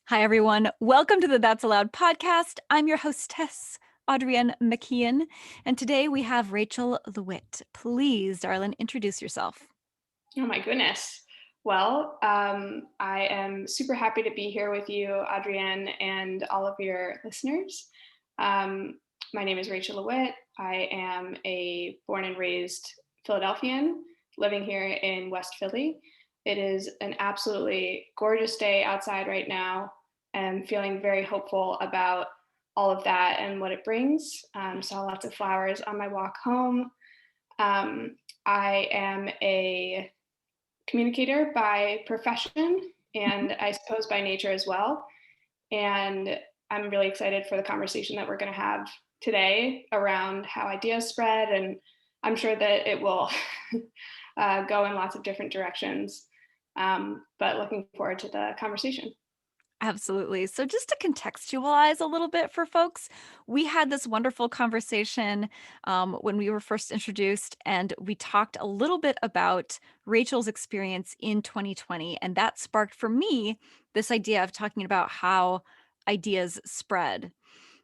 Hi, everyone. Welcome to the That's Allowed podcast. I'm your hostess, Audrienne McKeon, and today we have Rachel LeWitt. Please, darling, introduce yourself. Oh my goodness. Well, I am super happy to be here with you, Adrienne, and all of your listeners. Um, my name is Rachel LeWitt. I am a born and raised Philadelphian living here in West Philly. It is an absolutely gorgeous day outside right now, and feeling very hopeful about all of that and what it brings. Saw lots of flowers on my walk home. Um, I am a communicator by profession Mhm. and I suppose by nature as well. And I'm really excited for the conversation that we're going to have today around how ideas spread. And I'm sure that it will go in lots of different directions. But looking forward to the conversation. Absolutely. So, just to contextualize a little bit for folks, we had this wonderful conversation when we were first introduced, and we talked a little bit about Rachel's experience in 2020. And that sparked for me this idea of talking about how ideas spread,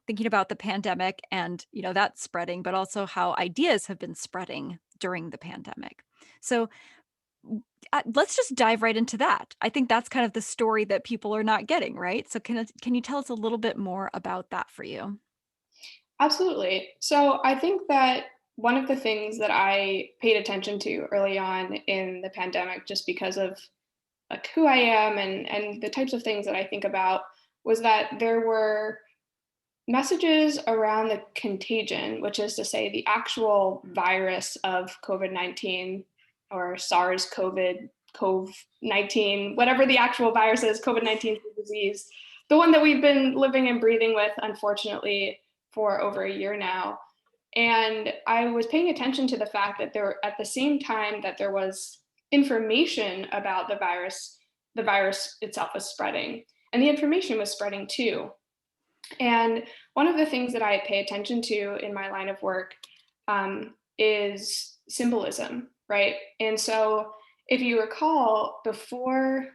thinking about the pandemic and that spreading, but also how ideas have been spreading during the pandemic. So let's just dive right into that. I think that's kind of the story that people are not getting, right? So can you tell us a little bit more about that for you? Absolutely. So I think that one of the things that I paid attention to early on in the pandemic, just because of like who I am and the types of things that I think about, was that there were messages around the contagion, which is to say the actual virus of COVID-19 or COVID-19, whatever the actual virus is, COVID-19 is the disease, the one that we've been living and breathing with, unfortunately, for over a year now. And I was paying attention to the fact that there, at the same time that there was information about the virus itself was spreading, and the information was spreading too. And one of the things that I pay attention to in my line of work is symbolism, right? And so, if you recall, before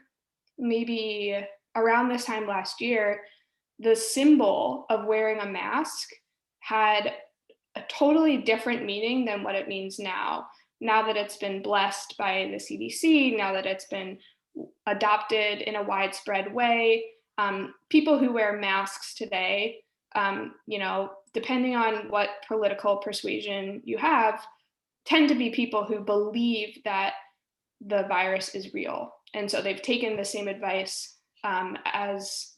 maybe around this time last year, the symbol of wearing a mask had a totally different meaning than what it means now. Now that it's been blessed by the CDC, now that it's been adopted in a widespread way, people who wear masks today, depending on what political persuasion you have, tend to be people who believe that the virus is real. And so they've taken the same advice as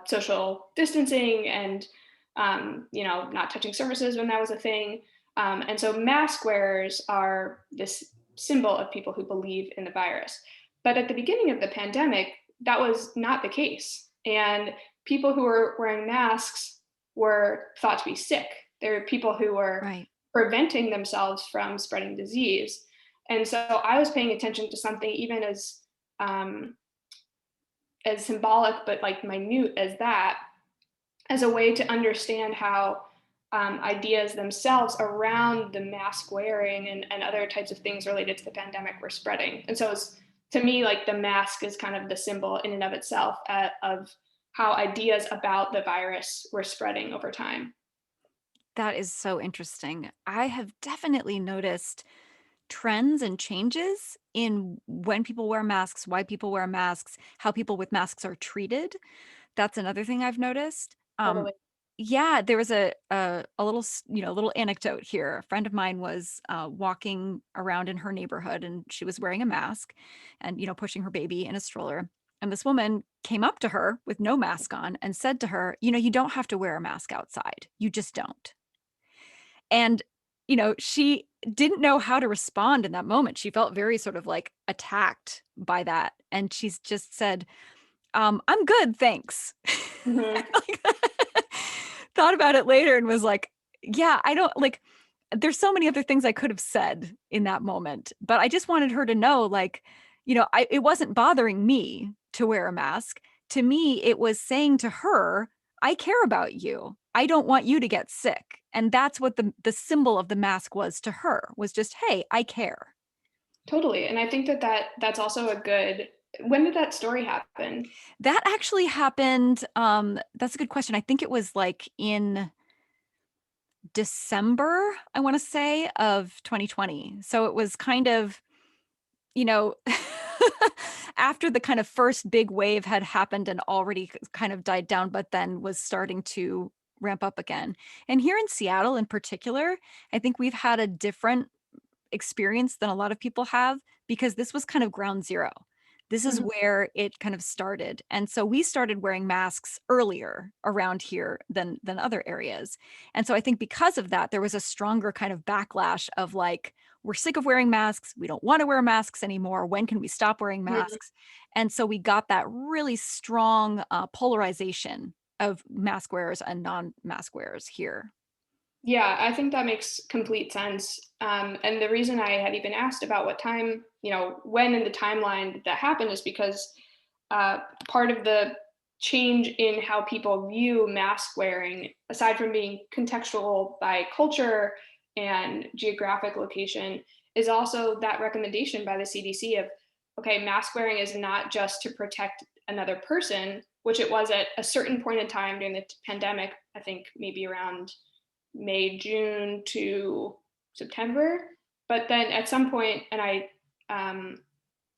social distancing and not touching surfaces when that was a thing. And so mask wearers are this symbol of people who believe in the virus. But at the beginning of the pandemic, that was not the case. And people who were wearing masks were thought to be sick. There were people who were Right. preventing themselves from spreading disease. And so I was paying attention to something even um, as symbolic but like minute as that, as a way to understand how ideas themselves around the mask wearing and other types of things related to the pandemic were spreading. And so it's, to me, like the mask is kind of the symbol in and of itself of how ideas about the virus were spreading over time. That is so interesting. I have definitely noticed trends and changes in when people wear masks, why people wear masks, how people with masks are treated. That's another thing I've noticed. Totally. Yeah, there was a little little anecdote here. A friend of mine was walking around in her neighborhood, and she was wearing a mask, and pushing her baby in a stroller. And this woman came up to her with no mask on and said to her, you don't have to wear a mask outside. You just don't. And she didn't know how to respond in that moment. She felt very sort of like attacked by that, and she's just said, I'm good, thanks. Hmm. Like, thought about it later and was like, yeah, I don't like, there's so many other things I could have said in that moment, but I just wanted her to know, like, it wasn't bothering me to wear a mask. To me, it was saying to her, I care about you. I don't want you to get sick. And that's what the symbol of the mask was to her, was just, hey, I care. Totally. And I think that that's also a good When did that story happen? That actually happened, that's a good question. I think it was, like, in December, I wanna say, of 2020. So it was kind of, you know, after the kind of first big wave had happened and already kind of died down, but then was starting to ramp up again. And here in Seattle in particular, I think we've had a different experience than a lot of people have because this was kind of ground zero. This is Mhm, where it kind of started. And so we started wearing masks earlier around here than other areas. And so I think because of that there was a stronger kind of backlash of like we're sick of wearing masks. We don't want to wear masks anymore. When can we stop wearing mhm. masks? And so we got that really strong polarization of mask wearers and non-mask wearers here. Yeah, I think that makes complete sense. And the reason I had even asked about what time, when in the timeline did that happened is because part of the change in how people view mask wearing, aside from being contextual by culture and geographic location, is also that recommendation by the CDC of, okay, mask wearing is not just to protect another person, which it was at a certain point in time during the pandemic, I think maybe around May, June to September. But then at some point, um,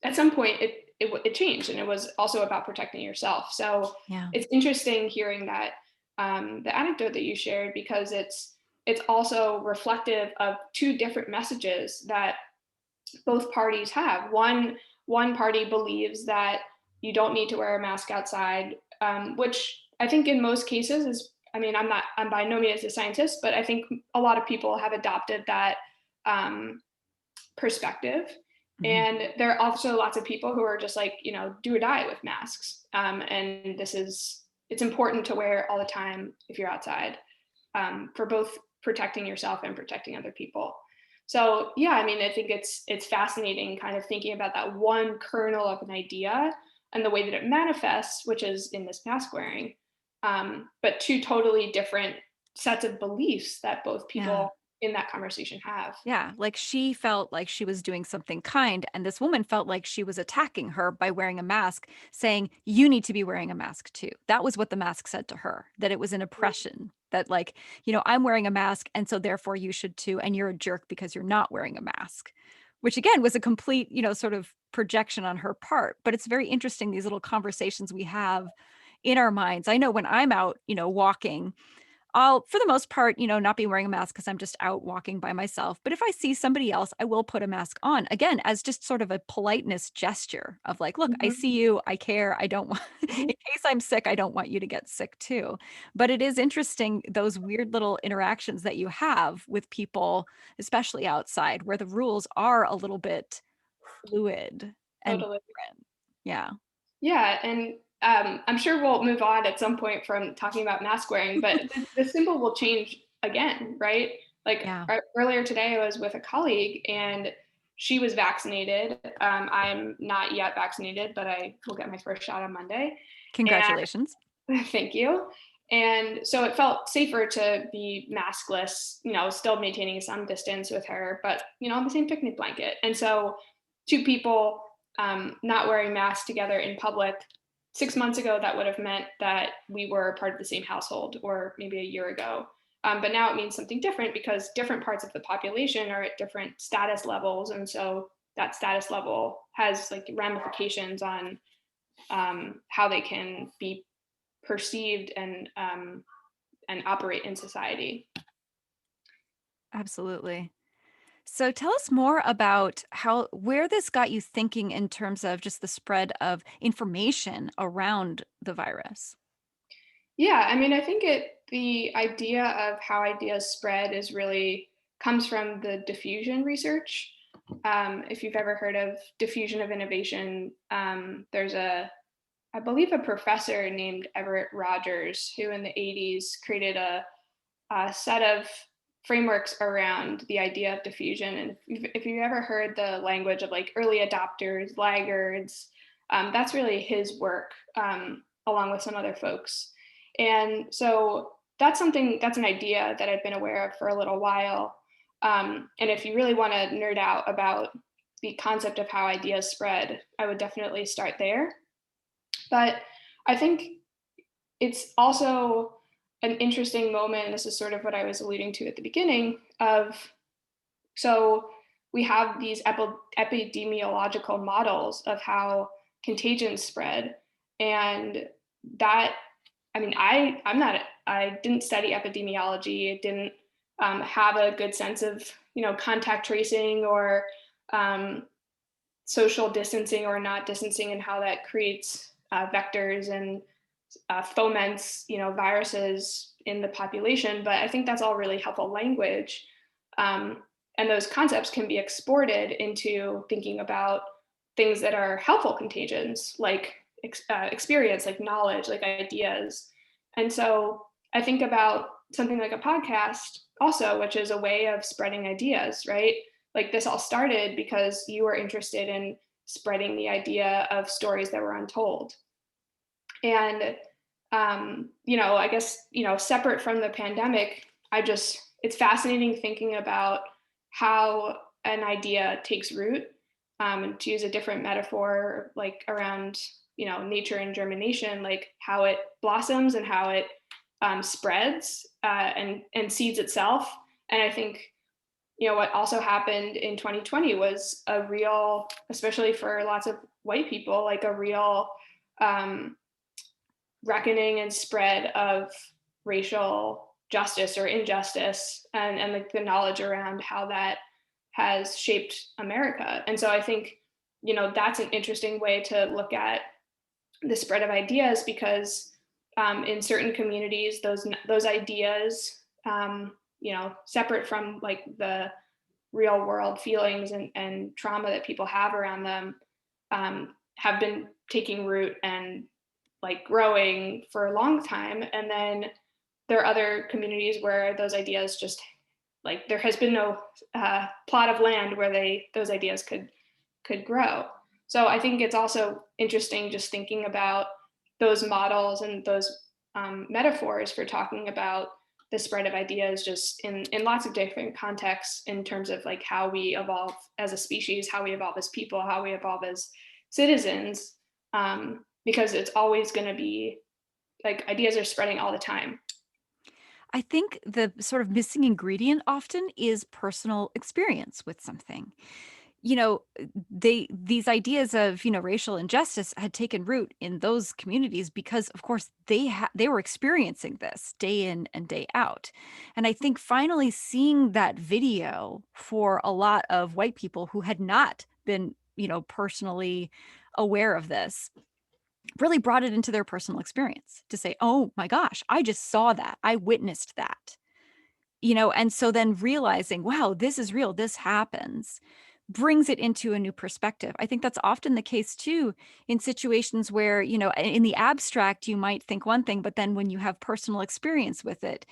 at some point, it changed, and it was also about protecting yourself. So Yeah. it's interesting hearing that the anecdote that you shared because it's also reflective of two different messages that both parties have. One party believes that you don't need to wear a mask outside, which I think in most cases is. I mean, I'm by no means a scientist, but I think a lot of people have adopted that um, perspective. Mhm. And there are also lots of people who are just like, do or die with masks. And it's important to wear all the time if you're outside for both protecting yourself and protecting other people. So yeah, I mean, I think it's fascinating kind of thinking about that one kernel of an idea and the way that it manifests, which is in this mask wearing, but two totally different sets of beliefs that both Yeah. people in that conversation have. Yeah, like she felt like she was doing something kind, and this woman felt like she was attacking her by wearing a mask, saying, "You need to be wearing a mask too." That was what the mask said to her, that it was an oppression, that like, I'm wearing a mask, and so therefore you should too, and you're a jerk because you're not wearing a mask. Which again was a complete, sort of projection on her part. But it's very interesting these little conversations we have in our minds. I know when I'm out, walking, I'll, for the most part, not be wearing a mask because I'm just out walking by myself. But if I see somebody else, I will put a mask on again as just sort of a politeness gesture of like, look, I Mhm, see you, I care, I don't want, in mhm. case I'm sick, I don't want you to get sick too. But it is interesting those weird little interactions that you have with people, especially outside, where the rules are a little bit fluid and Totally. different. Yeah. Yeah, and I'm sure we'll move on at some point from talking about mask wearing, but the symbol will change again, right? Like Yeah. earlier today, I was with a colleague and she was vaccinated. I'm not yet vaccinated, but I will get my first shot on Monday. Congratulations. And thank you. And so it felt safer to be maskless, still maintaining some distance with her, but on the same picnic blanket. And so two people not wearing masks together in public. 6 months ago, that would have meant that we were part of the same household, or maybe a year ago. But now it means something different because different parts of the population are at different status levels. And so that status level has like ramifications on how they can be perceived and operate in society. Absolutely. So tell us more about how where this got you thinking in terms of just the spread of information around the virus. Yeah, I mean, I think the idea of how ideas spread is really comes from the diffusion research. If you've ever heard of diffusion of innovation, there's I believe, a professor named Everett Rogers who in the 80s created a set of frameworks around the idea of diffusion. And if you've ever heard the language of like early adopters, laggards, that's really his work, along with some other folks. And so that's an idea that I've been aware of for a little while. And if you really want to nerd out about the concept of how ideas spread, I would definitely start there. But I think it's also an interesting moment. And this is sort of what I was alluding to at the beginning of, so we have these epidemiological models of how contagions spread. And that, I mean, I didn't study epidemiology, didn't have a good sense of, contact tracing or um, social distancing or not distancing and how that creates vectors and foments, viruses in the population. But I think that's all really helpful language. And those concepts can be exported into thinking about things that are helpful contagions, like experience, like knowledge, like ideas. And so I think about something like a podcast also, which is a way of spreading ideas, right? Like this all started because you were interested in spreading the idea of stories that were untold. And I guess, separate from the pandemic, it's fascinating thinking about how an idea takes root. And to use a different metaphor, like around, nature and germination, like how it blossoms and how it spreads and seeds itself. And I think, what also happened in 2020 was a real, especially for lots of white people, like a real um, reckoning and spread of racial justice or injustice, and like the knowledge around how that has shaped America. And so I think, that's an interesting way to look at the spread of ideas, because in certain communities, those ideas, separate from like the real world feelings and trauma that people have around them, have been taking root and like growing for a long time. And then there are other communities where those ideas just, like, there has been no plot of land where those ideas could grow. So I think it's also interesting just thinking about those models and those metaphors for talking about the spread of ideas just in lots of different contexts, in terms of like how we evolve as a species, how we evolve as people, how we evolve as citizens, because it's always going to be like ideas are spreading all the time. I think the sort of missing ingredient often is personal experience with something. You know, these ideas of, racial injustice had taken root in those communities because, of course, they were experiencing this day in and day out. And I think finally seeing that video for a lot of white people who had not been, personally aware of this really brought it into their personal experience to say, "Oh my gosh, I just saw that. I witnessed that." And so then realizing, wow, this is real, this happens, brings it into a new perspective. I think that's often the case too in situations where, in the abstract, you might think one thing, but then when you have personal experience with it,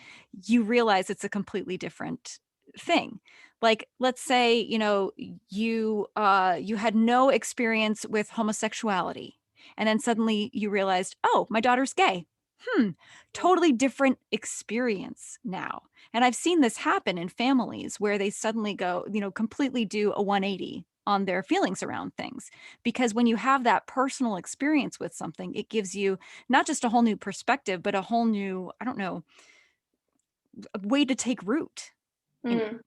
you realize it's a completely different thing. Like, let's say, you had no experience with homosexuality, and then suddenly you realized, oh, my daughter's gay. Hmm, totally different experience now. And I've seen this happen in families where they suddenly go, completely do a 180 on their feelings around things. Because when you have that personal experience with something, it gives you not just a whole new perspective, but a whole new, I don't know, way to take root. In, Mm.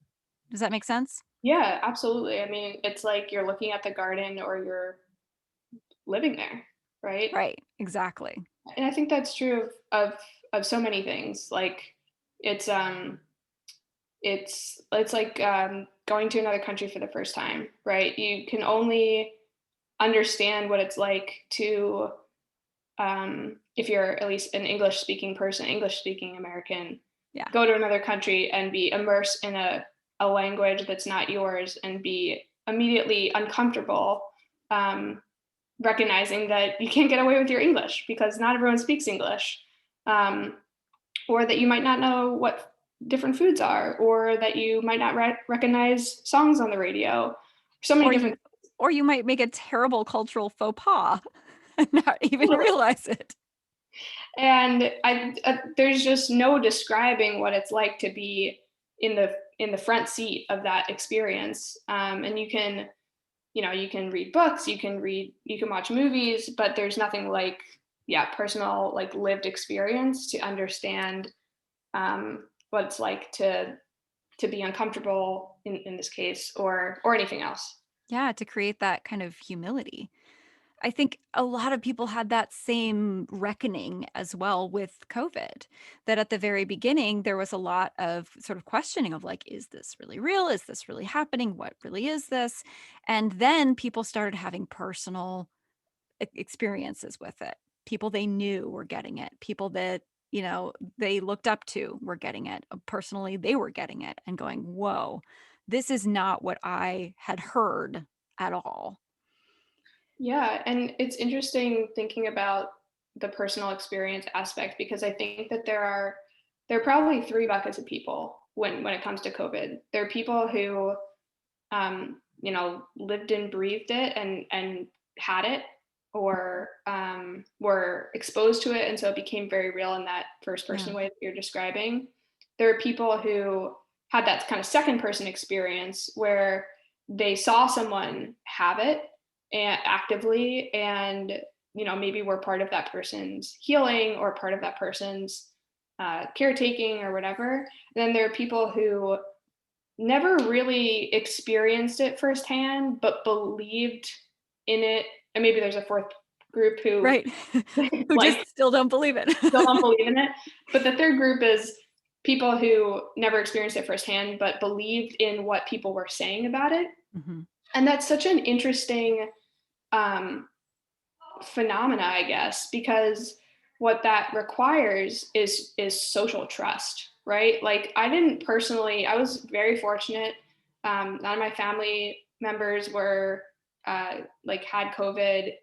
does that make sense? Yeah, absolutely. I mean, it's like you're looking at the garden or you're living there, right? Right, exactly. And I think that's true of so many things. Like it's it's like going to another country for the first time, right? You can only understand what it's like to, if you're at least an English speaking person, English speaking American, Yeah. go to another country and be immersed in a language that's not yours and be immediately uncomfortable, um, recognizing that you can't get away with your English because not everyone speaks English, um, or that you might not know what different foods are, or that you might not recognize songs on the radio. So many Or you different. or you might make a terrible cultural faux pas and not even realize it. And there's just no describing what it's like to be in the front seat of that experience. And you can you can read books, you can watch movies, but there's nothing like, yeah, personal, like lived experience to understand what it's like to be uncomfortable in this case, or anything else. Yeah, to create that kind of humility. I think a lot of people had that same reckoning as well with COVID, that at the very beginning, there was a lot of sort of questioning of like, is this really real? Is this really happening? What really is this? And then people started having personal experiences with it. People they knew were getting it. People that, they looked up to were getting it. Personally, they were getting it and going, whoa, this is not what I had heard at all. Yeah, and it's interesting thinking about the personal experience aspect, because I think that there are probably three buckets of people when it comes to COVID. There are people who lived and breathed it and had it, or were exposed to it, and so it became very real in that first Yeah. person way that you're describing. There are people who had that kind of second person experience where they saw someone have it and actively, and maybe were part of that person's healing or part of that person's caretaking or whatever. And then there are people who never really experienced it firsthand, but believed in it. And maybe there's a fourth group who Right. Who like just still don't believe it. still don't believe in it. But the third group is people who never experienced it firsthand, but believed in what people were saying about it. Mhm. And that's such an interesting um, phenomena, I guess, because what that requires is social trust, right? Like I didn't personally, I was very fortunate. None of my family members were like had COVID,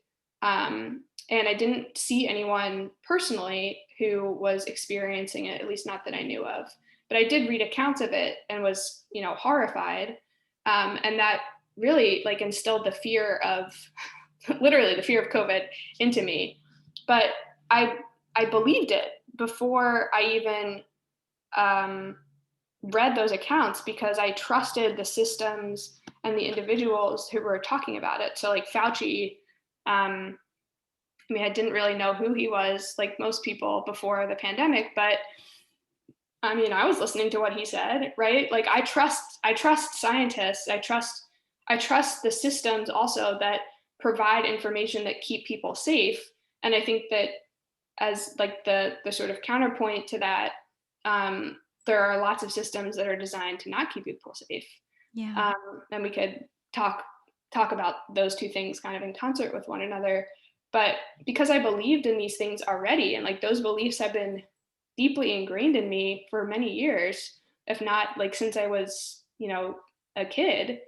and I didn't see anyone personally who was experiencing it, at least not that I knew of. But I did read accounts of it and was, horrified, and that really like instilled the fear of literally the fear of COVID into me. But I I believed it before I even um, read those accounts, because I trusted the systems and the individuals who were talking about it. So like Fauci, I mean, I didn't really know who he was, like most people before the pandemic, but I mean, I was listening to what he said, right? Like I trust scientists. I trust the systems also that provide information that keep people safe. And I think that as like the sort of counterpoint to that, there are lots of systems that are designed to not keep people safe. Yeah. And we could talk about those two things kind of in concert with one another. But because I believed in these things already, and like those beliefs have been deeply ingrained in me for many years, if not like since I was, a kid,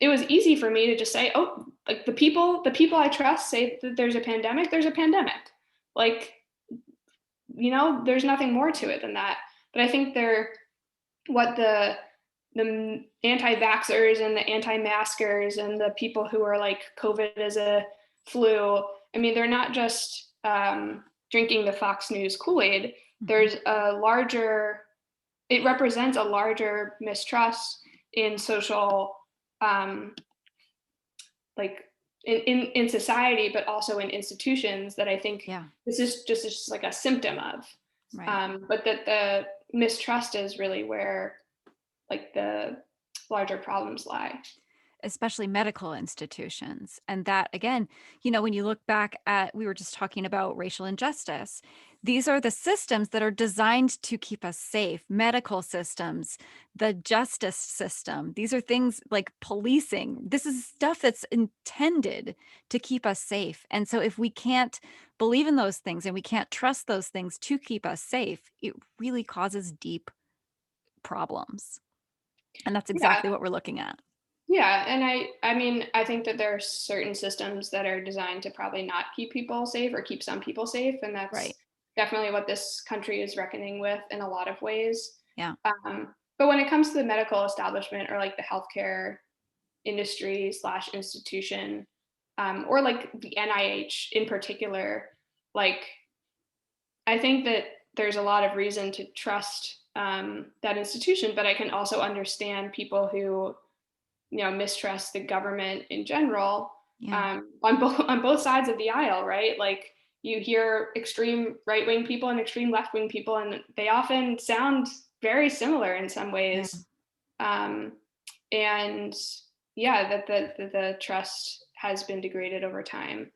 it was easy for me to just say, oh, like the people I trust say that there's a pandemic. Like, there's nothing more to it than that. But I think what the anti-vaxxers and the anti-maskers and the people who are like COVID as a flu, I mean, they're not just drinking the Fox News Kool-Aid. Mhm. There's it represents a larger mistrust in social, um, like in society, but also in institutions, that I think Yeah. this is just like a symptom of. Right. But that the mistrust is really where like the larger problems lie. Especially medical institutions. And that, again, when you look back at, we were just talking about racial injustice. These are the systems that are designed to keep us safe. Medical systems, the justice system. These are things like policing. This is stuff that's intended to keep us safe. And so if we can't believe in those things and we can't trust those things to keep us safe, it really causes deep problems. And that's Yeah, exactly what we're looking at. yeah, and I mean, I think that there are certain systems that are designed to probably not keep people safe or keep some people safe, and that's Right. definitely what this country is reckoning with in a lot of ways. Yeah. But when it comes to the medical establishment, or like the healthcare industry slash institution, or like the NIH in particular, like I think that there's a lot of reason to trust that institution, but I can also understand people who mistrust the government in general, Yeah. on both sides of the aisle, right? Like you hear extreme right wing people and extreme left wing people, and they often sound very similar in some Yeah. ways. Um, and yeah, that the trust has been degraded over time.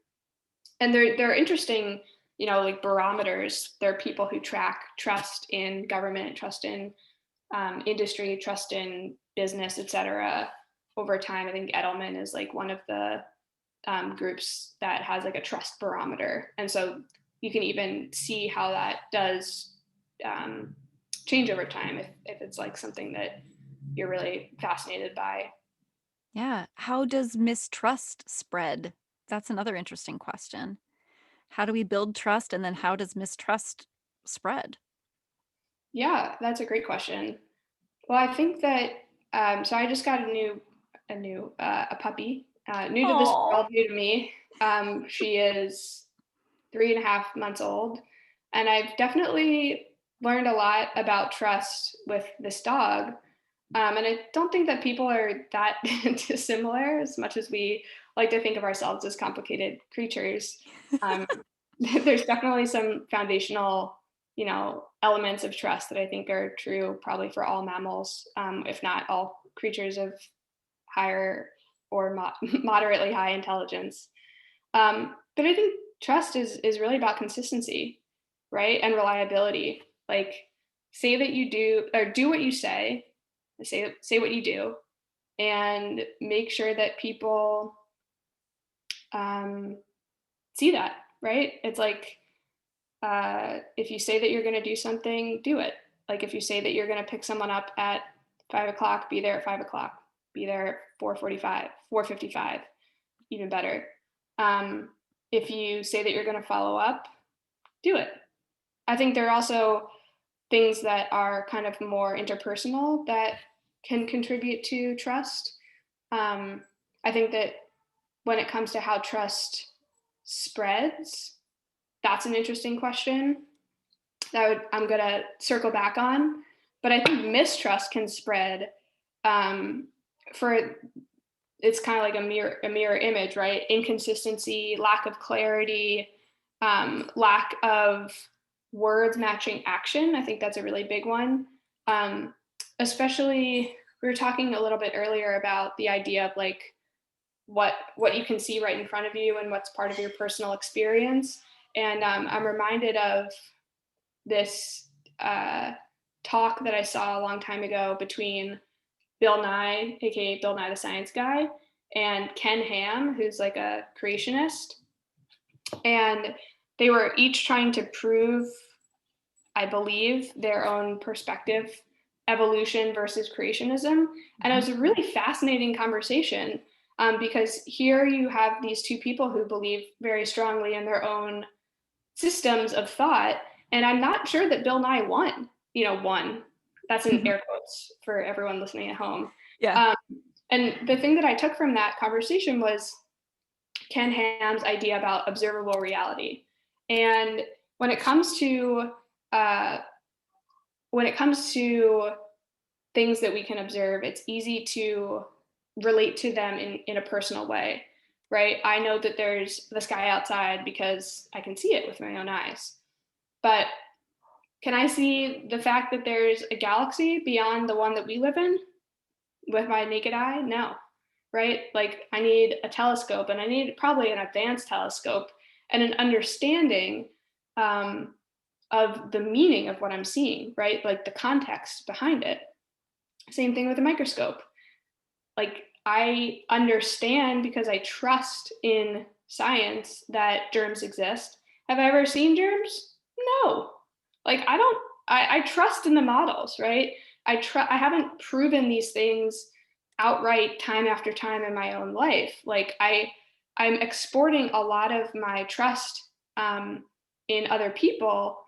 And they're interesting, like barometers. There are people who track trust in government, trust in industry, trust in business, et cetera, over time. I think Edelman is like one of the groups that has like a trust barometer. And so you can even see how that does um, change over time if it's like something that you're really fascinated by. Yeah. How does mistrust spread? That's another interesting question. How do we build trust, and then how does mistrust spread? Yeah, that's a great question. Well, I think that so I just got a puppy, new to this Oh. world, new to me. She is 3.5 months old, and I've definitely learned a lot about trust with this dog. And I don't think that people are that dissimilar as much as we like to think of ourselves as complicated creatures. Um, there's definitely some foundational, elements of trust that I think are true probably for all mammals, if not all creatures of higher or moderately high intelligence. But I think trust is really about consistency, right? And reliability. Like say that you do or do what you say what you do, and make sure that people um, see that, right? It's like if you say that you're going to do something, do it. Like if you say that you're going to pick someone up at 5 o'clock, be there at 5 o'clock. Be there at 4:45, 4:55, even better. Um, if you say that you're going to follow up, do it. I think there are also things that are kind of more interpersonal that can contribute to trust. Um, I think that when it comes to how trust spreads, that's an interesting question I'm going to circle back on. But I think mistrust can spread um, for it's kind of like a mirror image, right? Inconsistency, lack of clarity, lack of words matching action. I think that's a really big one. Um, Especially, we were talking a little bit earlier about the idea of like what you can see right in front of you and what's part of your personal experience. And I'm reminded of this uh, talk that I saw a long time ago between Bill Nye, aka Bill Nye the Science Guy, and Ken Ham, who's like a creationist. And they were each trying to prove, I believe, their own perspective, evolution versus creationism. And it Mhm. was a really fascinating conversation because here you have these two people who believe very strongly in their own systems of thought. And I'm not sure that Bill Nye won. That's in air quotes for everyone listening at home. Yeah. Um, and the thing that I took from that conversation was Ken Ham's idea about observable reality. And when it comes to uh, when it comes to things that we can observe, it's easy to relate to them in a personal way, right? I know that there's the sky outside because I can see it with my own eyes. But can I see the fact that there's a galaxy beyond the one that we live in with my naked eye? No, right? Like I need a telescope, and I need probably an advanced telescope and an understanding um, of the meaning of what I'm seeing, right? Like the context behind it. Same thing with a microscope. Like I understand because I trust in science that germs exist. Have I ever seen germs? No. Like I trust in the models, right? I haven't proven these things outright time after time in my own life. Like I'm exporting a lot of my trust in other people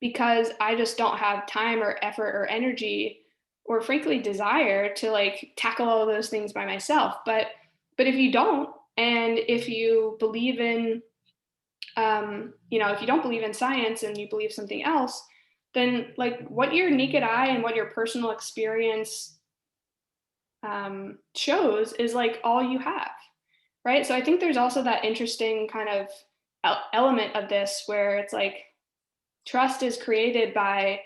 because I just don't have time or effort or energy or frankly desire to like tackle all of those things by myself. But if you don't, and if you believe in if you don't believe in science and you believe something else, then like what your naked eye and what your personal experience shows is like all you have, right? So I think there's also that interesting kind of element of this where it's like trust is created by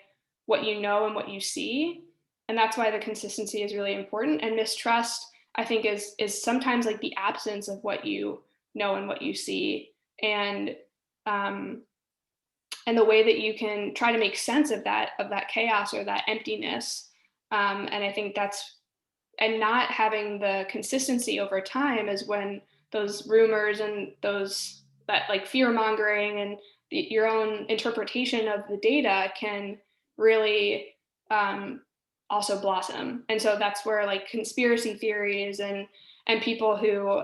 what you know and what you see, and that's why the consistency is really important. And mistrust, I think, is sometimes like the absence of what you know and what you see, and um, and the way that you can try to make sense of that chaos or that emptiness. And I think that's and not having the consistency over time is when those rumors and those that like fear mongering and your own interpretation of the data can really um, also blossom. And so that's where like conspiracy theories and people who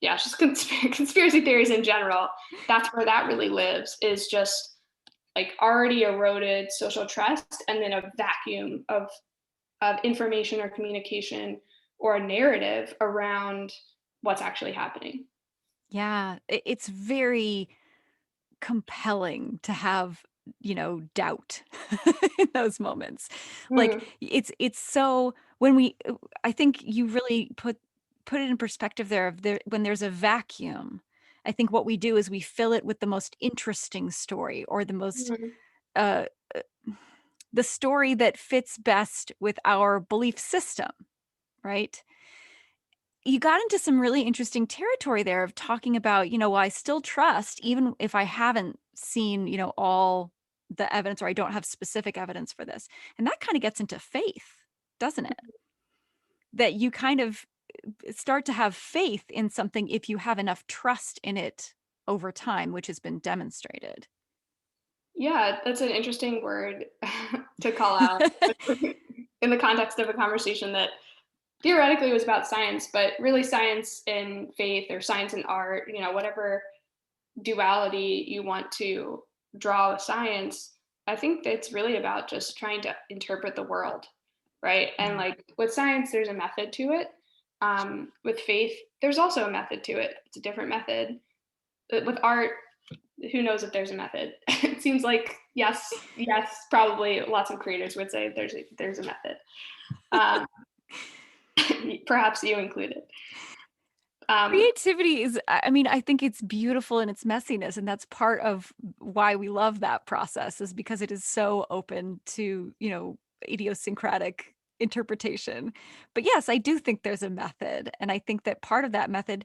yeah, just conspiracy theories in general, that's where that really lives, is just like already eroded social trust and then a vacuum of information or communication or a narrative around what's actually happening. Yeah, it's very compelling to have, doubt in those moments. Like, Mm, it's so when we I think you really put it in perspective there of there when there's a vacuum, I think what we do is we fill it with the most interesting story or mm, uh, uh, the story that fits best with our belief system, right? You got into some really interesting territory there of talking about, well, I still trust even if I haven't seen, all the evidence or I don't have specific evidence for this. And that kind of gets into faith, doesn't it? That you kind of start to have faith in something if you have enough trust in it over time, which has been demonstrated. yeah, that's an interesting word to call out in the context of a conversation that theoretically was about science, but really science and faith or science and art, whatever duality you want to draw with science, I think it's really about just trying to interpret the world, right? And Yeah. like with science, there's a method to it. With faith, there's also a method to it. It's a different method. With art, who knows if there's a method? It seems like yes, yes, probably lots of creators would say there's a method. Um, perhaps you included. Um, Creativity is I mean, I think it's beautiful in its messiness, and that's part of why we love that process is because it is so open to, idiosyncratic interpretation. But yes, I do think there's a method, and I think that part of that method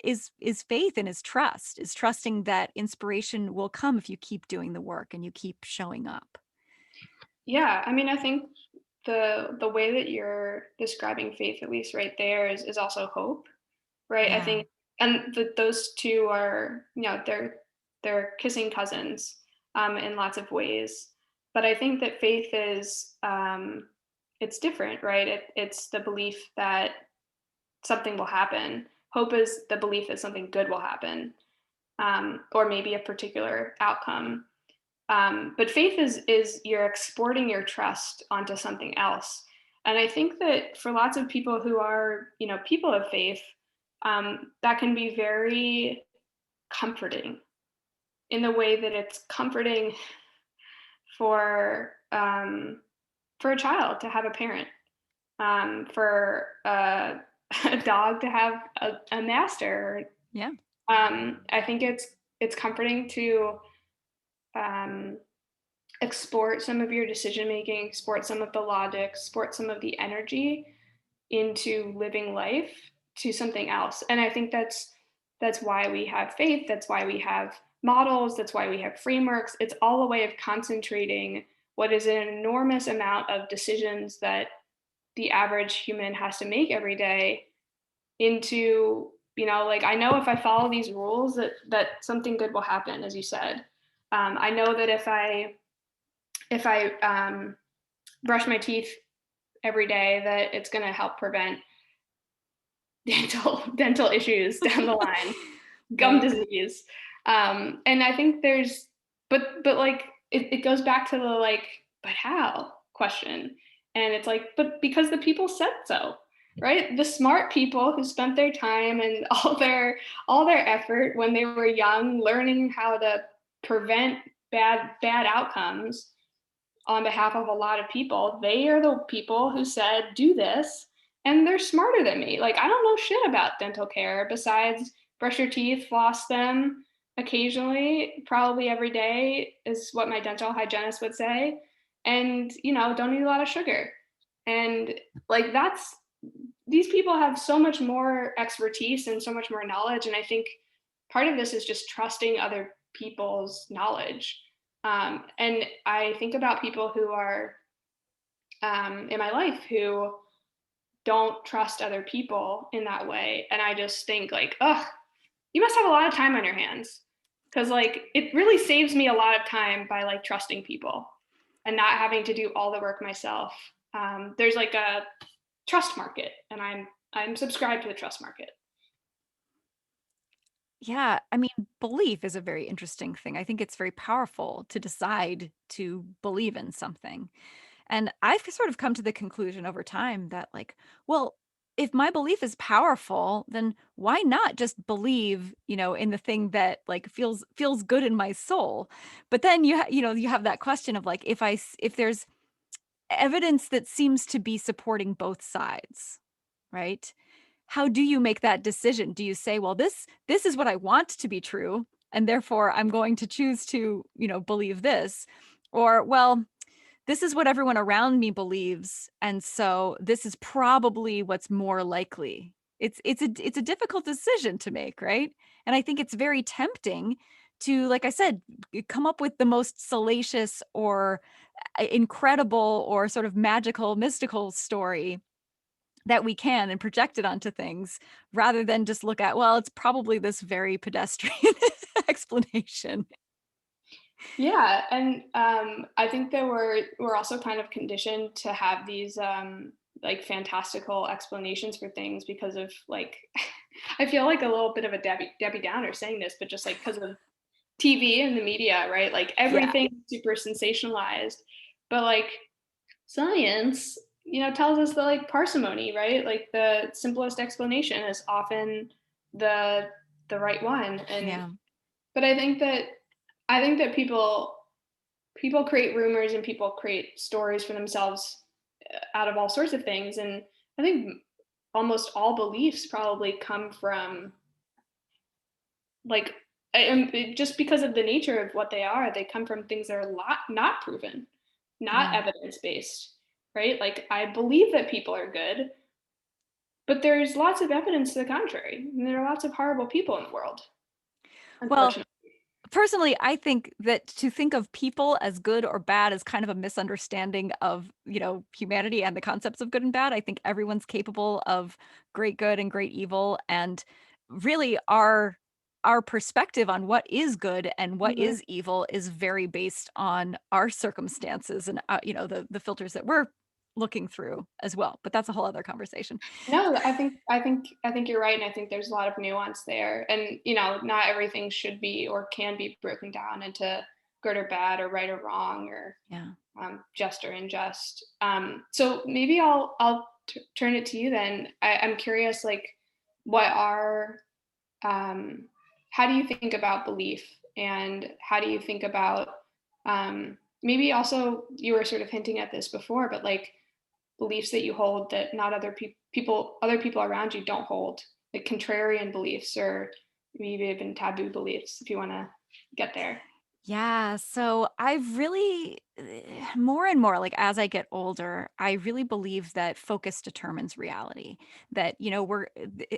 is faith and is trusting that inspiration will come if you keep doing the work and you keep showing up. yeah, I mean, I think the way that you're describing faith, at least right there, is also hope, right? I Yeah. think, and those two are, they're kissing cousins in lots of ways. But I think that faith is it's different, right? It's the belief that something will happen. Hope is the belief that something good will happen, or maybe a particular outcome. But faith is you're exporting your trust onto something else. And I think that for lots of people who are, people of faith, that can be very comforting in the way that it's comforting for for a child to have a parent, for a dog to have a master. Yeah. I think it's comforting to um, export some of your decision making, export some of the logic, export some of the energy into living life to something else. And I think that's why we have faith, that's why we have models, that's why we have frameworks. It's all a way of concentrating what is an enormous amount of decisions that the average human has to make every day into, like I know if I follow these rules that something good will happen, as you said. I know that if I brush my teeth every day, that it's going to help prevent dental issues down the line, gum Right. disease. And I think there's, but like it goes back to the like, but how question, and it's like, but because the people said so, right? The smart people who spent their time and all their effort when they were young, learning how to prevent bad outcomes on behalf of a lot of people. They are the people who said, do this. and they're smarter than me. Like, I don't know shit about dental care besides brush your teeth, floss them occasionally, probably every day is what my dental hygienist would say. And, don't eat a lot of sugar. And like that's these people have so much more expertise and so much more knowledge. And I think part of this is just trusting other people's knowledge. And I think about people who are in my life who don't trust other people in that way. And I just think like, ugh, you must have a lot of time on your hands. Cause like it really saves me a lot of time by like trusting people and not having to do all the work myself. There's like a trust market, and I'm subscribed to the trust market. Yeah, I mean, belief is a very interesting thing. I think it's very powerful to decide to believe in something. And I've sort of come to the conclusion over time that, like, well, if my belief is powerful, then why not just believe, in the thing that like feels good in my soul? But then you have that question of like, if there's evidence that seems to be supporting both sides, right? How do you make that decision? Do you say, well, this is what I want to be true, and therefore I'm going to choose to, believe this? Or, well, this is what everyone around me believes, and so this is probably what's more likely. It's a difficult decision to make, right? And I think it's very tempting to, like I said, come up with the most salacious or incredible or sort of magical, mystical story that we can and project it onto things rather than just look at, well, it's probably this very pedestrian explanation. Yeah, and I think that we're also kind of conditioned to have these like fantastical explanations for things because of like I feel like a little bit of a Debbie Downer saying this, but just like because of TV and the media, right? Like Yeah. everything super sensationalized, but like science, tells us that like parsimony, right? Like the simplest explanation is often the the right one. And Yeah. but I think that people create rumors and people create stories for themselves out of all sorts of things. And I think almost all beliefs probably come from like just because of the nature of what they are, they come from things that are not proven, not Yeah. evidence based, right? Like I believe that people are good, but there's lots of evidence to the contrary. And there are lots of horrible people in the world, Well, unfortunately. personally, I think that to think of people as good or bad is kind of a misunderstanding of, humanity and the concepts of good and bad. I think everyone's capable of great good and great evil, and really our perspective on what is good and what Mhm. is evil is very based on our circumstances and the filters that we're looking through as well. But that's a whole other conversation. No, I think you're right, and I think there's a lot of nuance there. And not everything should be or can be broken down into good or bad or right or wrong or Yeah. just or unjust. So maybe I'll turn it to you then. I'm curious, like, what are um, how do you think about belief, and how do you think about maybe also you were sort of hinting at this before, but like beliefs that you hold that not other people around you don't hold, like contrarian beliefs or maybe even taboo beliefs, if you want to get there. Yeah, so I've really more and more like as I get older, I really believe that focus determines reality. That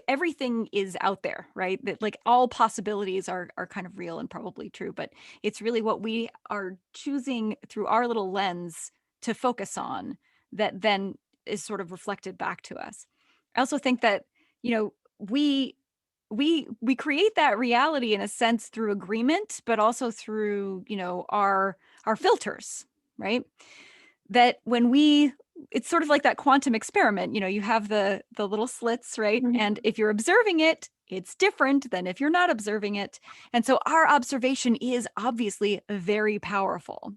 everything is out there, right? That like all possibilities are kind of real and probably true, but it's really what we are choosing through our little lens to focus on that then is sort of reflected back to us. I also think that, you know, we we create that reality in a sense through agreement, but also through, our filters, right? That when we it's sort of like that quantum experiment, you have the little slits, right? And Mhm. if you're observing it, it's different than if you're not observing it. And so our observation is obviously very powerful.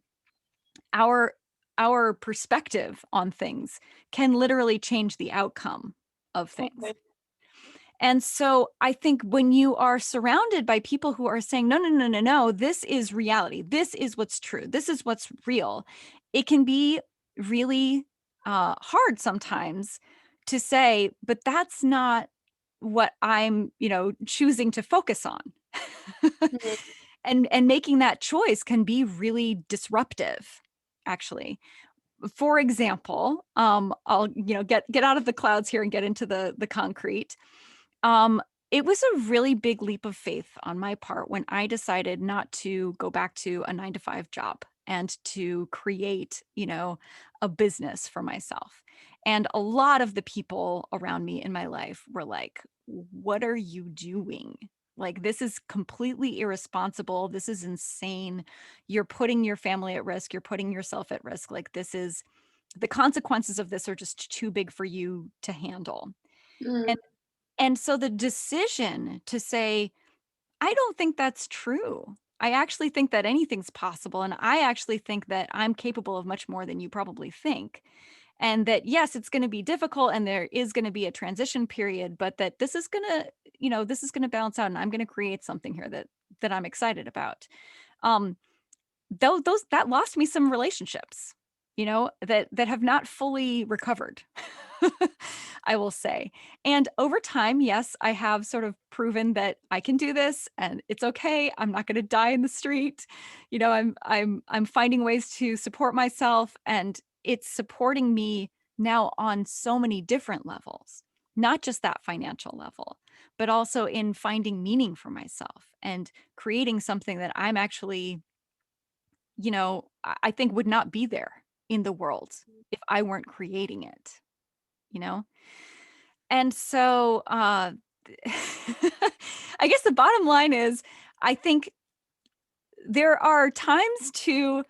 Our our perspective on things can literally change the outcome of things. Okay. And so I think when you are surrounded by people who are saying, no, no, no, no, no, this is reality. This is what's true. This is what's real. It can be really hard sometimes to say, but that's not what I'm, choosing to focus on. Mhm. And making that choice can be really disruptive, actually. For example, I'll, get out of the clouds here and get into the concrete. Um, it was a really big leap of faith on my part when I decided not to go back to a 9 to 5 job and to create, a business for myself. And a lot of the people around me in my life were like, what are you doing? Like, this is completely irresponsible. This is insane. You're putting your family at risk. You're putting yourself at risk. Like, the consequences of this are just too big for you to handle. Mm, And and so the decision to say, I don't think that's true. I actually think that anything's possible. And I actually think that I'm capable of much more than you probably think. And that, yes, it's going to be difficult and there is going to be a transition period, but that this is going to balance out and I'm going to create something here that I'm excited about. Um, though those that lost me some relationships, that have not fully recovered. I will say. And over time, yes, I have sort of proven that I can do this and it's okay. I'm not going to die in the street. I'm finding ways to support myself, and it's supporting me now on so many different levels. Not just that financial level, but also in finding meaning for myself and creating something that I'm actually, I think would not be there in the world if I weren't creating it, you know? And so, I guess the bottom line is, I think there are times to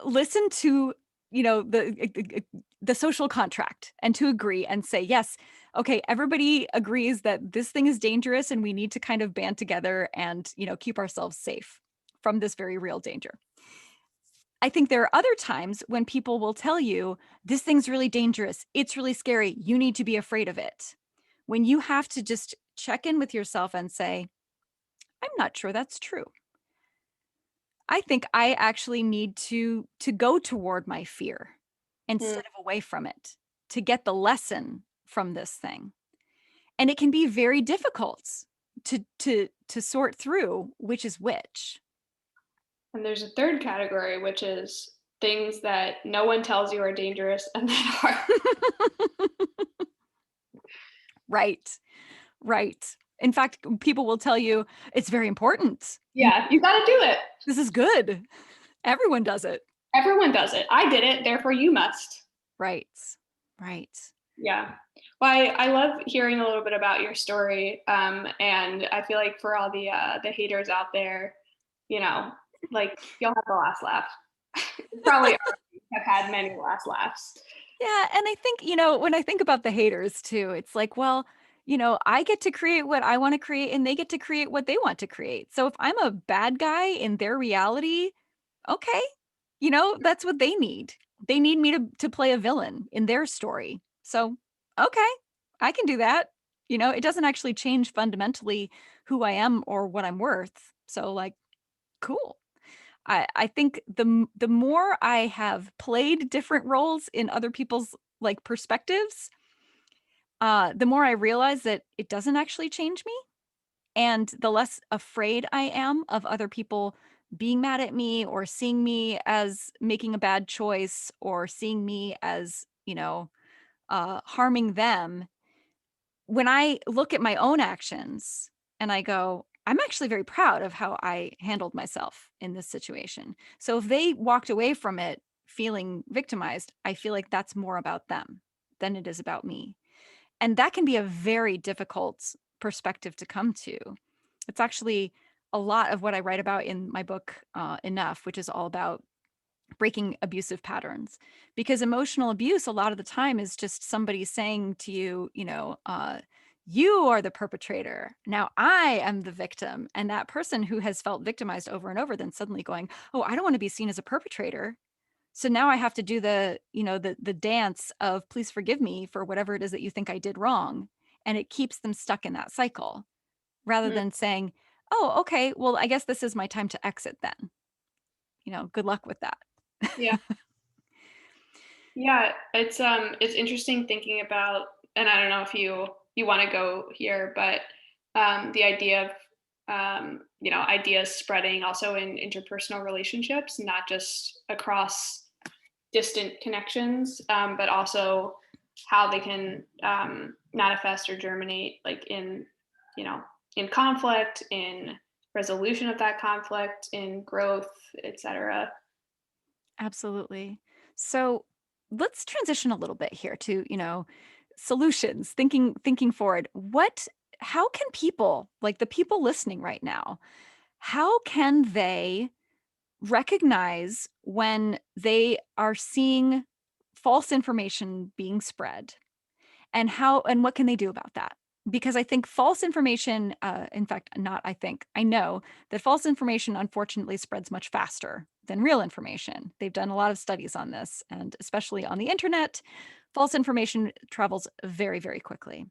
listen to, the social contract and to agree and say, yes, okay, everybody agrees that this thing is dangerous and we need to kind of band together and, keep ourselves safe from this very real danger. I think there are other times when people will tell you, this thing's really dangerous. It's really scary. You need to be afraid of it. When you have to just check in with yourself and say, I'm not sure that's true. I think I actually need to go toward my fear mm. instead of away from it to get the lesson from this thing. And it can be very difficult to sort through which is which. And there's a third category, which is things that no one tells you are dangerous and that are. Right. Right. In fact, people will tell you it's very important. Yeah, you got to do it. This is good. Everyone does it. Everyone does it. I did it, therefore you must. Right. Right. Yeah. Well, I love hearing a little bit about your story, and I feel like for all the haters out there, you know, like you'll have the last laugh. You probably already have had many last laughs. Yeah, and I think, when I think about the haters too, it's like, well, I get to create what I want to create and they get to create what they want to create. So if I'm a bad guy in their reality, okay, that's what they need. They need me to play a villain in their story. So, okay, I can do that. It doesn't actually change fundamentally who I am or what I'm worth. So like, cool. I think the more I have played different roles in other people's like perspectives, the more I realize that it doesn't actually change me, and the less afraid I am of other people being mad at me or seeing me as making a bad choice or seeing me as, harming them. When I look at my own actions and I go, I'm actually very proud of how I handled myself in this situation. So if they walked away from it feeling victimized, I feel like that's more about them than it is about me. And that can be a very difficult perspective to come to. It's actually a lot of what I write about in my book, Enough, which is all about breaking abusive patterns, because emotional abuse a lot of the time is just somebody saying to you, you are the perpetrator, now I am the victim, and that person who has felt victimized over and over then suddenly going, oh, I don't want to be seen as a perpetrator, so now I have to do the dance of please forgive me for whatever it is that you think I did wrong, and it keeps them stuck in that cycle rather Mm, than saying, oh, okay, well, I guess this is my time to exit then. Good luck with that. yeah. Yeah, it's interesting thinking about and I don't know if you want to go here, but the idea of ideas spreading also in interpersonal relationships, not just across distant connections, but also how they can manifest or germinate, like you know, in conflict, in resolution of that conflict, in growth, etc. Absolutely. So let's transition a little bit here to, solutions, thinking forward. How can people, like the people listening right now, how can they recognize when they are seeing false information being spread, and what can they do about that? Because I think false information, in fact, not I think, I know that false information unfortunately spreads much faster than real information. They've done a lot of studies on this, and especially on the internet, false information travels very, very quickly.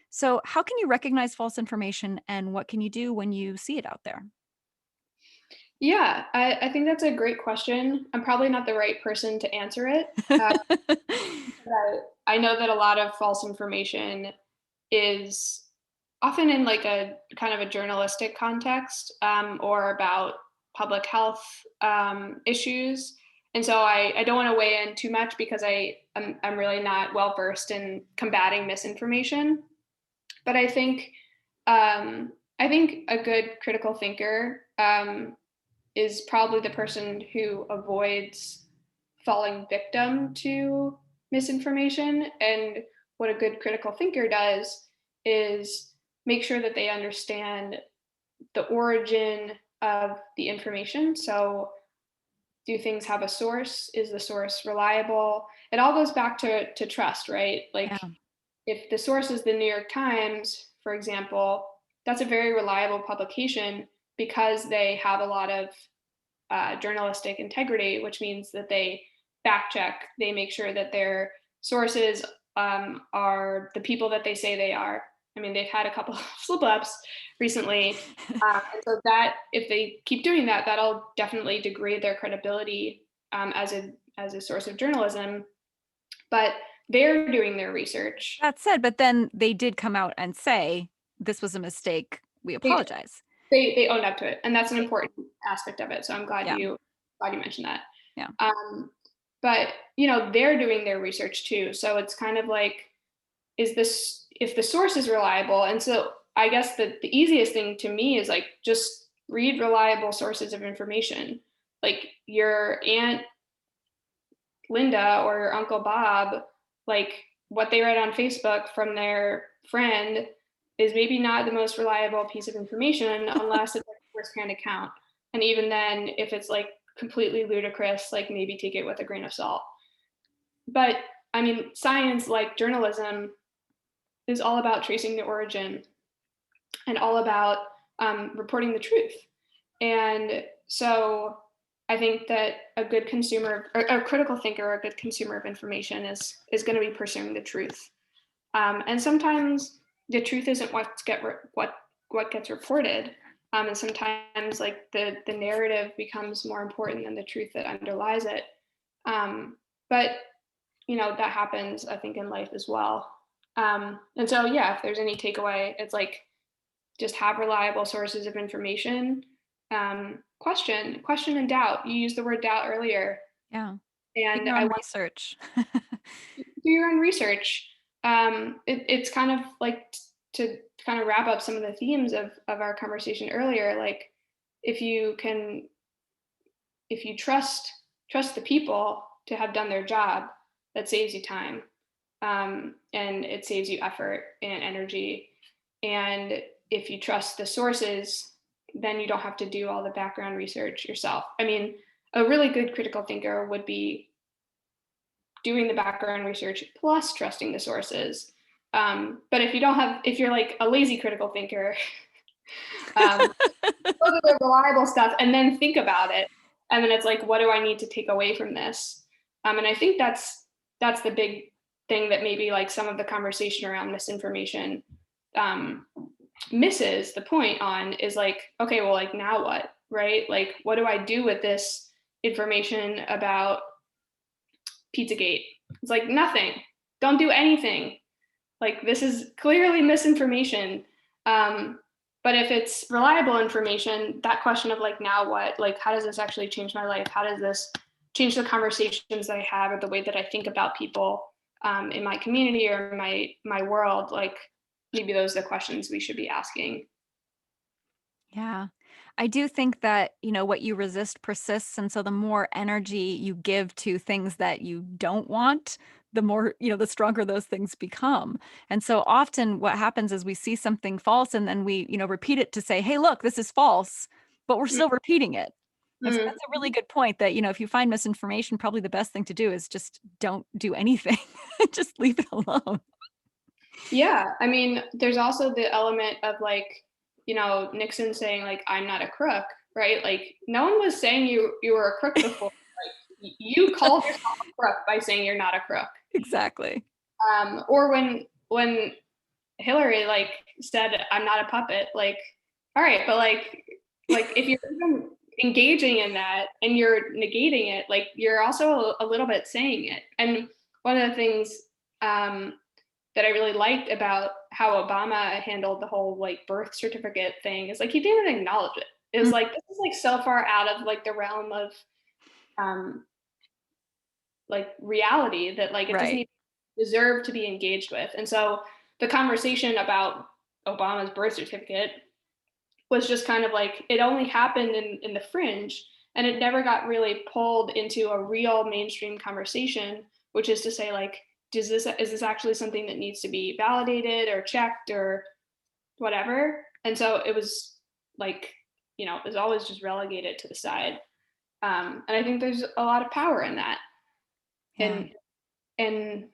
So, how can you recognize false information, and what can you do when you see it out there? Yeah, I think that's a great question. I'm probably not the right person to answer it. I know that a lot of false information is often in like a kind of a journalistic context, or about public health issues. And so I don't want to weigh in too much because I'm really not well versed in combating misinformation. But I think a good critical thinker is probably the person who avoids falling victim to misinformation. And what a good critical thinker does is make sure that they understand the origin of the information. So, do things have a source? Is the source reliable? It all goes back to trust, right? Like, Yeah, if the source is the New York Times, for example, that's a very reliable publication because they have a lot of journalistic integrity, which means that they fact check, they make sure that their sources are the people that they say they are. I mean, they've had a couple of slip ups recently. And so that if they keep doing that, that'll definitely degrade their credibility as a source of journalism. But they're doing their research. that said, but then they did come out and say this was a mistake. We They did. apologize. They owned up to it, and that's an Right. important aspect of it. So I'm Yeah. glad you mentioned that. Yeah. Um, but they're doing their research too. So it's kind of like, is this if the source is reliable? And so I guess the easiest thing to me is like just read reliable sources of information. Like your aunt Linda or your uncle Bob, like what they write on Facebook from their friend is maybe not the most reliable piece of information unless it's like a first-hand account. And even then, if it's like completely ludicrous, like maybe take it with a grain of salt. But I mean, science, like journalism, is all about tracing the origin and all about reporting the truth. And so I think that a good consumer, or a critical thinker, or a good consumer of information is going to be pursuing the truth. And sometimes the truth isn't what gets reported. And sometimes like the narrative becomes more important than the truth that underlies it. But that happens, I think, in life as well. And so yeah, if there's any takeaway, it's like just have reliable sources of information. Question and doubt. You used the word doubt earlier, Yeah. Do and your I own want research. to do your own research. It's kind of like to kind of wrap up some of the themes of our conversation earlier. Like, if you can, if you trust the people to have done their job, that saves you time, and it saves you effort and energy. And if you trust the sources, then you don't have to do all the background research yourself. I mean, a really good critical thinker would be doing the background research plus trusting the sources. But if you're like a lazy critical thinker, go to the reliable stuff and then think about it. And then it's like, what do I need to take away from this? And I think that's the big thing that maybe like some of the conversation around misinformation um, misses the point on is like, okay, well, like now what, right? Like, what do I do with this information about Pizzagate? It's like nothing. Don't do anything. like this is clearly misinformation. Um, but if it's reliable information, that question of like, now what? Like, how does this actually change my life? How does this change the conversations that I have or the way that I think about people in my community or my world? Like, maybe those are the questions we should be asking. Yeah. I do think that, what you resist persists, and so the more energy you give to things that you don't want, the more, the stronger those things become. And so often what happens is we see something false and then we, repeat it to say, "Hey, look, this is false," but we're still repeating it. And so Mm-hmm. that's a really good point that, if you find misinformation, probably the best thing to do is just don't do anything. Just leave it alone. Yeah, I mean, there's also the element of like, Nixon saying like, "I'm not a crook," right? Like, no one was saying you were a crook before. You called yourself a crook by saying you're not a crook. Exactly. Or when Hillary like said, "I'm not a puppet," like, all right, but like if you're even engaging in that and you're negating it, like you're also a little bit saying it. And one of the things that I really liked about how Obama handled the whole like birth certificate thing is like he didn't even acknowledge it. It was Mm, like this is like so far out of like the realm of um like reality that like it doesn't right. even deserve to be engaged with. And so the conversation about Obama's birth certificate was just kind of like it only happened in the fringe and it never got really pulled into a real mainstream conversation, which is to say like is this actually something that needs to be validated or checked or whatever. And so it was like, it was always just relegated to the side. And I think there's a lot of power in that. Yeah. And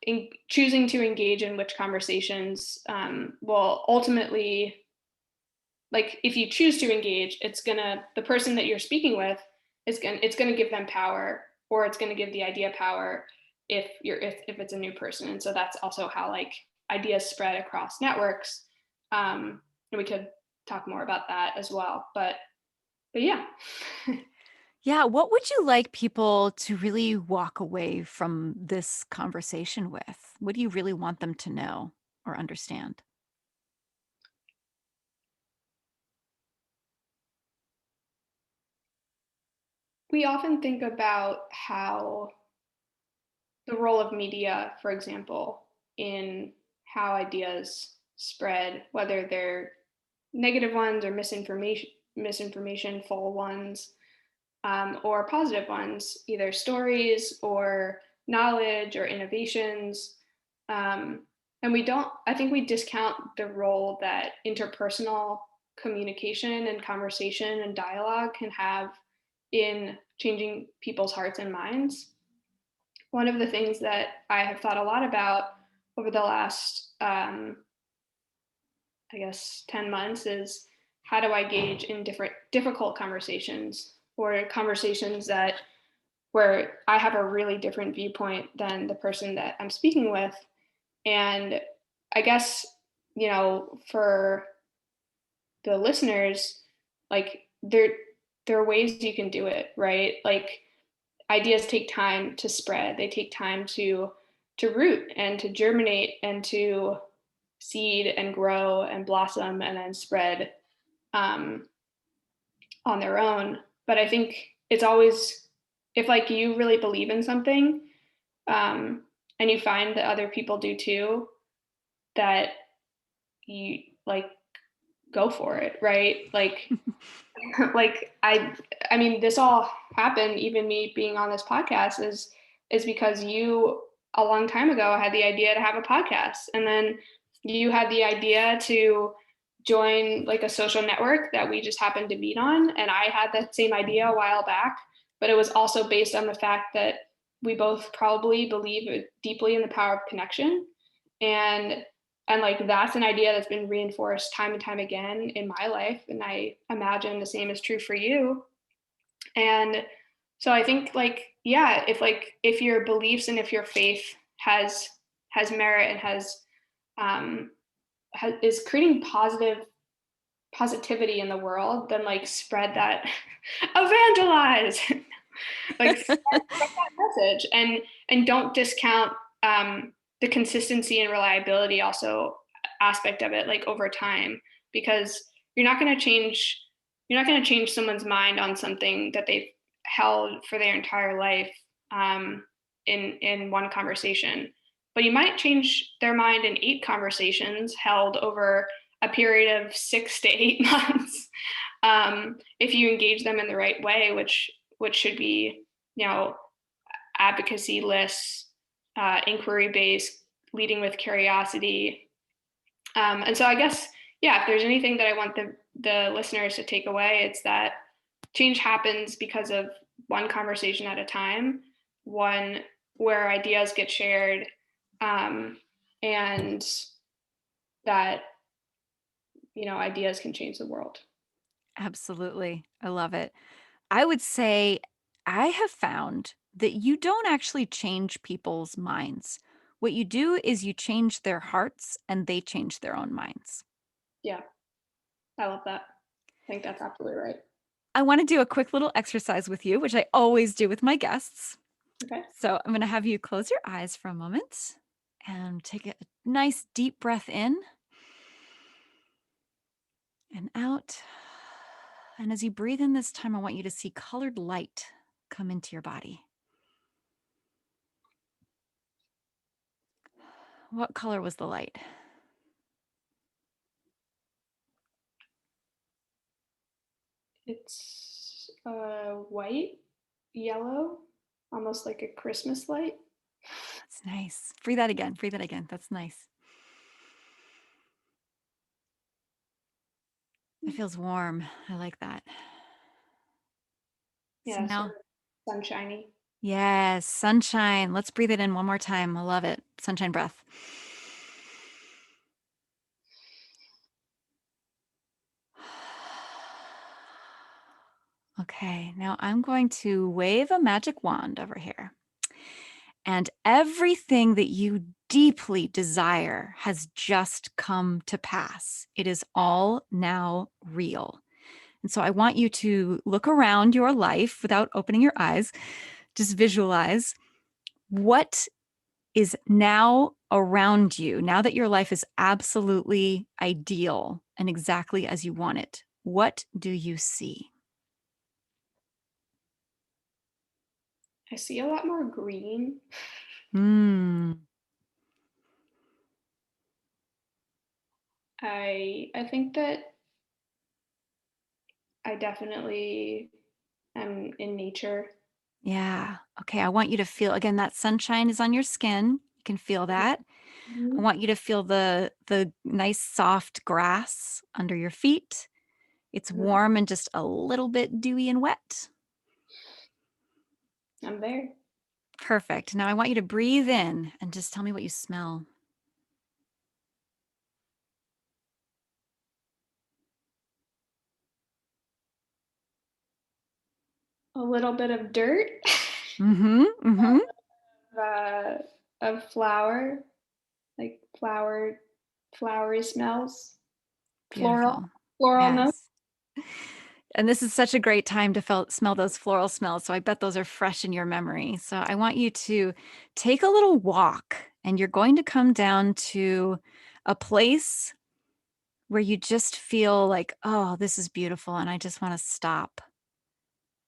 in choosing to engage in which conversations will ultimately, like if you choose to engage, it's gonna the person that you're speaking with it's gonna give them power, or it's gonna give the idea power if it's a new person. And so that's also how like ideas spread across networks. And we could talk more about that as well. But yeah. Yeah, what would you like people to really walk away from this conversation with? What do you really want them to know or understand? We often think about how the role of media, for example, in how ideas spread, whether they're negative ones or misinformation full ones, or positive ones, either stories or knowledge or innovations. Um, and I think we discount the role that interpersonal communication and conversation and dialogue can have in changing people's hearts and minds. One of the things that I have thought a lot about over the last, I guess, 10 months is how do I gauge in different difficult conversations or conversations that where I have a really different viewpoint than the person that I'm speaking with. And I guess, for the listeners, like there are ways you can do it, right? Like ideas take time to spread. They take time to root and to germinate and to seed and grow and blossom and then spread um, on their own. But I think it's always if like you really believe in something um, and you find that other people do too, that you like go for it, right? Like like I mean this all happened, even me being on this podcast is because you a long time ago had the idea to have a podcast, and then you had the idea to join like a social network that we just happened to meet on, and I had that same idea a while back, but it was also based on the fact that we both probably believe deeply in the power of connection. And like that's an idea that's been reinforced time and time again in my life, and I imagine the same is true for you. And so I think like yeah, if your beliefs and if your faith has merit and um is creating positivity in the world, then like spread that evangelize like spread that message and don't discount the consistency and reliability also aspect of it, like over time, because you're not going to change you're not going to change someone's mind on something that they've held for their entire life, in one conversation, but you might change their mind in 8 conversations held over a period of 6 to 8 months, if you engage them in the right way, which should be, you know, advocacy lists, inquiry based, leading with curiosity. And so I guess, yeah, if there's anything that I want the listeners to take away, it's that change happens because of one conversation at a time, one where ideas get shared, um, and that, ideas can change the world. Absolutely. I love it. I would say I have found that you don't actually change people's minds. What you do is you change their hearts and they change their own minds. Yeah, I love that. I think that's absolutely right. I want to do a quick little exercise with you, which I always do with my guests. Okay. So I'm going to have you close your eyes for a moment and take a nice deep breath in and out. And as you breathe in this time, I want you to see colored light come into your body. What color was the light? It's white, yellow, almost like a Christmas light. That's nice. Breathe that again. Breathe that again. That's nice. It feels warm. I like that. So Yeah, sort now, of sunshiny. yes, sunshine. Let's breathe it in one more time. I love it. Sunshine breath. Okay, now I'm going to wave a magic wand over here. And everything that you deeply desire has just come to pass. It is all now real. And so I want you to look around your life without opening your eyes. Just visualize what is now around you, now that your life is absolutely ideal and exactly as you want it. What do you see? I see a lot more green. Hmm. I think that I definitely am in nature. Yeah. Okay. I want you to feel again that sunshine is on your skin. You can feel that. I Mhm. want you to feel the nice soft grass under your feet. It's Mhm. warm and just a little bit dewy and wet. I'm there. Perfect. Now I want you to breathe in and just tell me what you smell. A little bit of dirt, Mhm. Mhm. uh, of flower, like flowery smells, floral, Beautiful. floral notes. Yes. And this is such a great time to smell those floral smells. So I bet those are fresh in your memory. So I want you to take a little walk and you're going to come down to a place where you just feel like, oh, this is beautiful. And I just want to stop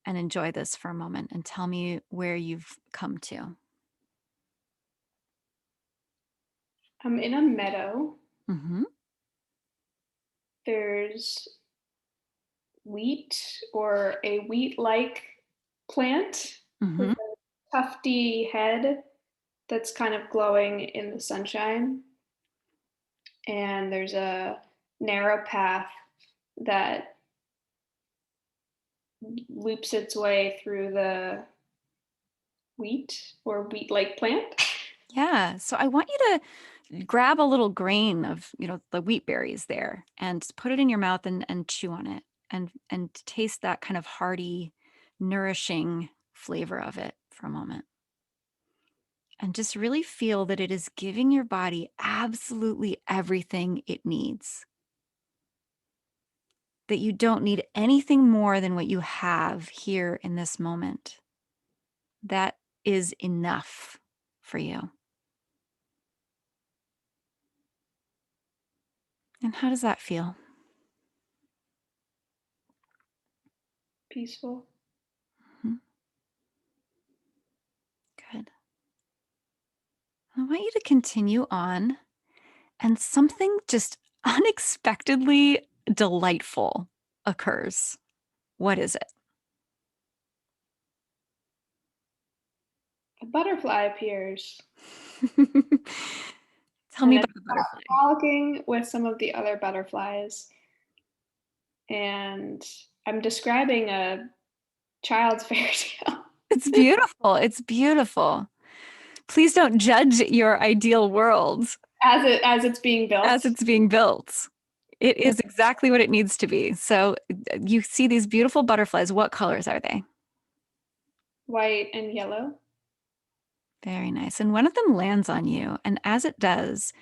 and enjoy this for a moment and tell me where you've come to. I'm in a meadow. Hmm. There's wheat or a wheat-like plant with Hmm. a tufty head that's kind of glowing in the sunshine. And there's a narrow path that loops its way through the wheat or wheat-like plant. Yeah. So I want you to grab a little grain of, the wheat berries there and put it in your mouth and chew on it and taste that kind of hearty, nourishing flavor of it for a moment. And just really feel that it is giving your body absolutely everything it needs. That you don't need anything more than what you have here in this moment. That is enough for you. And how does that feel? Peaceful. Mhm. Good. I want you to continue on, and something just unexpectedly delightful occurs. What is it? A butterfly appears, Tell me and about it's the butterfly. frolicking with some of the other butterflies. And I'm describing a child's fairy tale It's beautiful. It's beautiful. Please don't judge your ideal world as it's being as built. it's being built. It is exactly what it needs to be. So you see these beautiful butterflies. What colors are they? White and yellow. Very nice. And one of them lands on you. And as it does,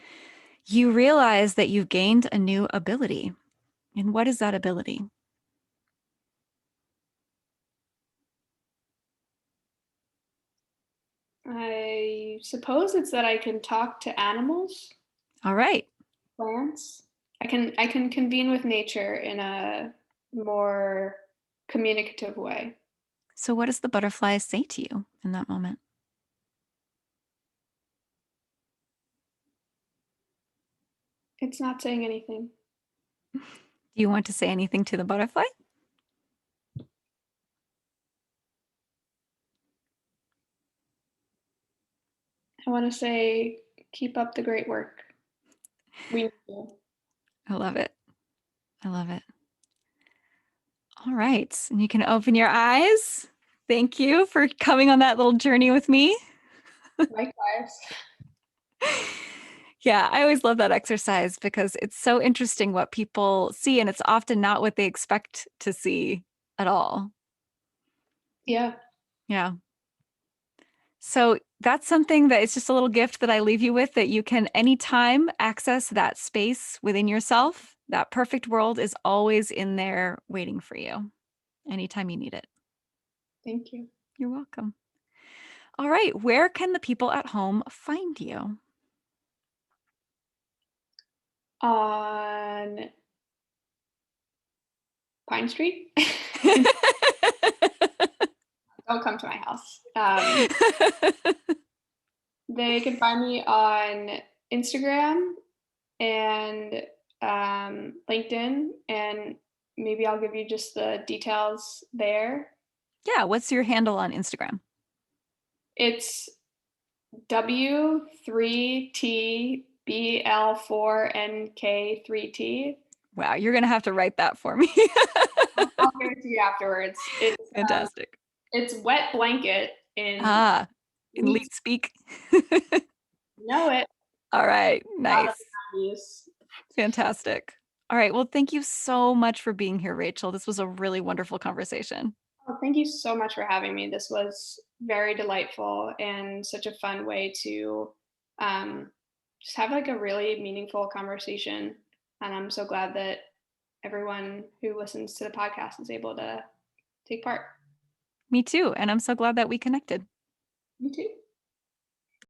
you realize that you've gained a new ability. And what is that ability? I suppose it's that I can talk to animals, All right. plants. I can convene with nature in a more communicative way. So, what does the butterfly say to you in that moment? It's not saying anything. Do you want to say anything to the butterfly? I want to say, keep up the great work. We need you. I love it. I love it. All right. And you can open your eyes. Thank you for coming on that little journey with me. Likewise. Yeah, I always love that exercise because it's so interesting what people see, and it's often not what they expect to see at all. Yeah. Yeah. So that's something that it's just a little gift that I leave you with that you can anytime access that space within yourself. That perfect world is always in there waiting for you anytime you need it. Thank you. You're welcome. All right. Where can the people at home find you? On Pine Street. Don't come to my house. They can find me on Instagram and LinkedIn, and maybe I'll give you just the details there. Yeah. What's your handle on Instagram? It's W3TBL4NK3T. Wow. You're going to have to write that for me. I'll give it to you afterwards. Fantastic. It's wet blanket in Ah, in Leeds. leet speak. You know it. All right. Out of Nice. the 90s. Fantastic. All right. Well, thank you so much for being here, Rachel. This was a really wonderful conversation. Well, thank you so much for having me. This was very delightful and such a fun way to um, just have like a really meaningful conversation. And I'm so glad that everyone who listens to the podcast is able to take part. Me too. And I'm so glad that we connected. Me too.